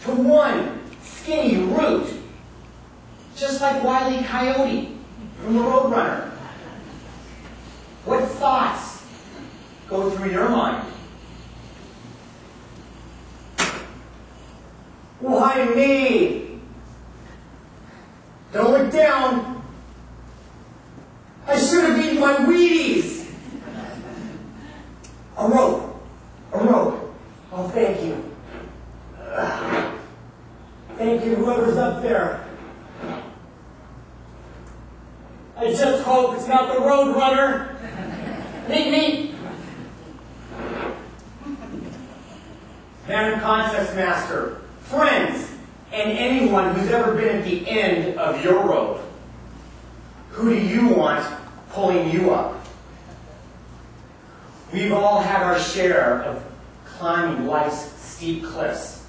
to one skinny root, just like Wile E. Coyote from the Roadrunner. What thoughts go through your mind? Why me? Don't look down. I should have eaten my Wheaties. A rope. A rope. Oh, thank you. Thank you, whoever's up there. I just hope it's not the Roadrunner. Meet me. Banner Contest Master, friends, and anyone who's ever been at the end of your rope. Who do you want pulling you up? We've all had our share of climbing life's steep cliffs.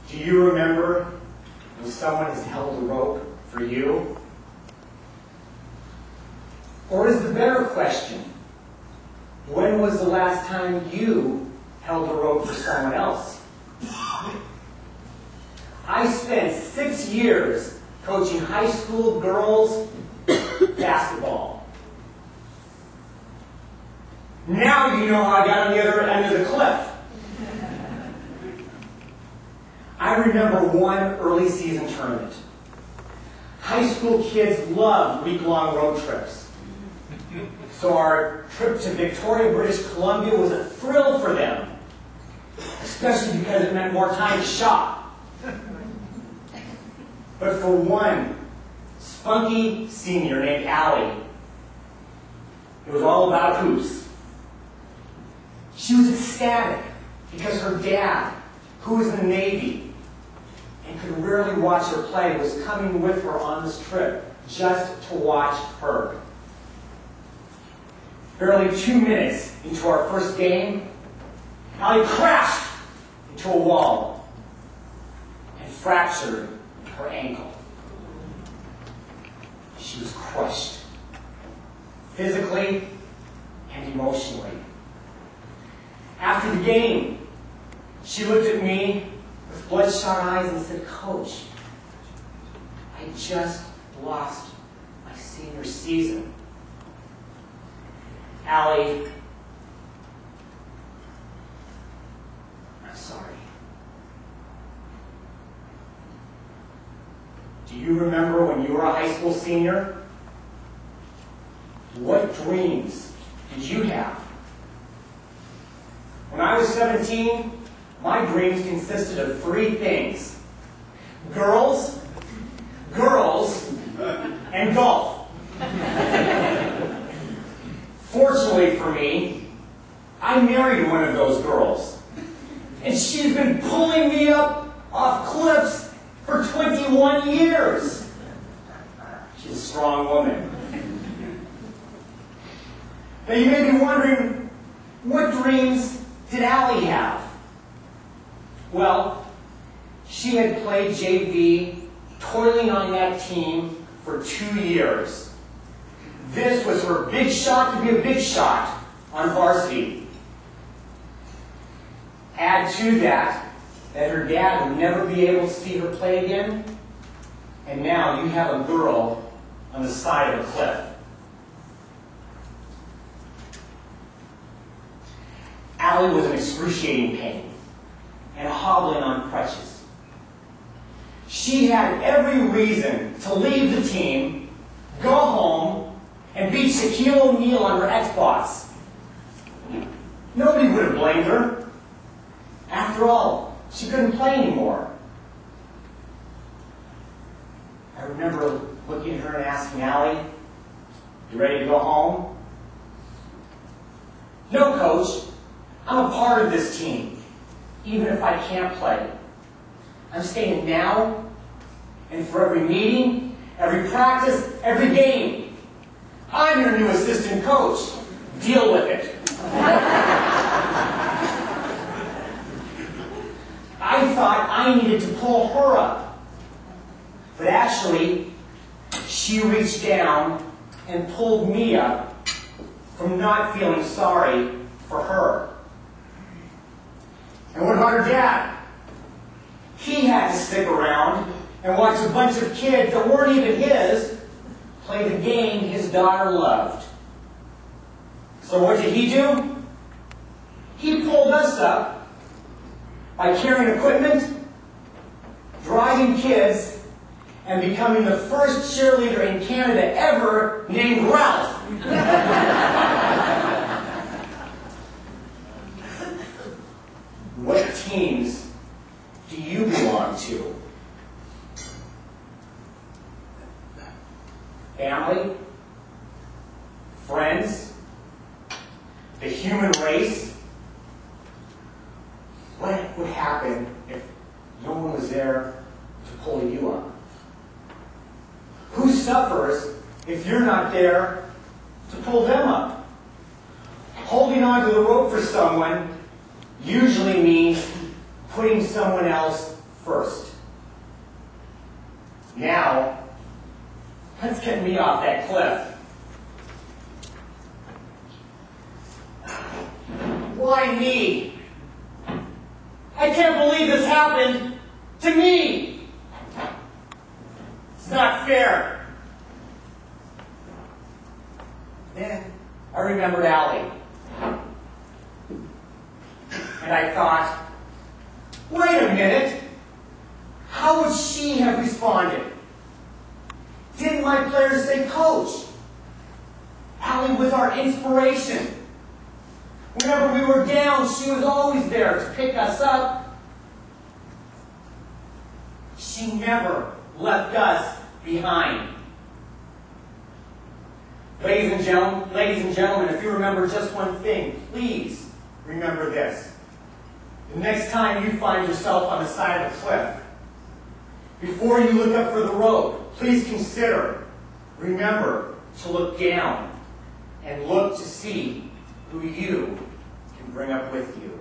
Do you remember when someone has held a rope for you? Or is the better question, when was the last time you held a rope for someone else? I spent 6 years coaching high school girls basketball. Now you know how I got on the other end of the cliff. I remember one early season tournament. High school kids loved week-long road trips. So our trip to Victoria, British Columbia was a thrill for them, especially because it meant more time to shop. But for one spunky senior named Allie, it was all about hoops. She was ecstatic because her dad, who was in the Navy and could rarely watch her play, was coming with her on this trip just to watch her. Barely 2 minutes into our first game, Allie crashed into a wall and fractured her ankle. She was crushed, physically and emotionally. After the game, she looked at me with bloodshot eyes and said, "Coach, I just lost my senior season." Allie, I'm sorry. Do you remember when you were a high school senior? What dreams did you have? When I was 17, my dreams consisted of 3 things: girls, girls, and golf. Fortunately for me, I married one of those girls, and she's been pulling me up off cliffs for 21 years. She's a strong woman. Now you may be wondering, what dreams did Allie have? Well, she had played JV, toiling on that team for 2 years. This was her big shot to be a big shot on varsity. Add to that her dad would never be able to see her play again, and now you have a girl on the side of a cliff. Allie was in excruciating pain and hobbling on crutches. She had every reason to leave the team, go home, and beat Shaquille O'Neal on her Xbox. Nobody would have blamed her. After all, she couldn't play anymore. I remember looking at her and asking Allie, "You ready to go home?" "No, Coach. I'm a part of this team, even if I can't play. I'm staying now and for every meeting, every practice, every game. I'm your new assistant coach. Deal with it." I thought I needed to pull her up. But actually, she reached down and pulled me up from not feeling sorry for her. And what about her dad? he had to stick around and watch a bunch of kids that weren't even his play the game his daughter loved. So what did he do? He pulled us up by carrying equipment, driving kids, and becoming the first cheerleader in Canada ever named Ralph. What teams do you belong to? Family? Friends? The human race? What would happen if no one was there to pull you up? Who suffers if you're not there to pull them up? Holding on to the rope for someone usually means putting someone else first. Now, let's get me off that cliff. Why me? I can't believe this happened to me. It's not fair. Then I remembered Allie. And I thought, wait a minute. How would she have responded? Didn't my players say coach? Allie was our inspiration. Whenever we were down, she was always there to pick us up. She never left us behind. Ladies and gentlemen, if you remember just one thing, please remember this. The next time you find yourself on the side of a cliff, before you look up for the rope, please remember to look down and look to see who you can bring up with you.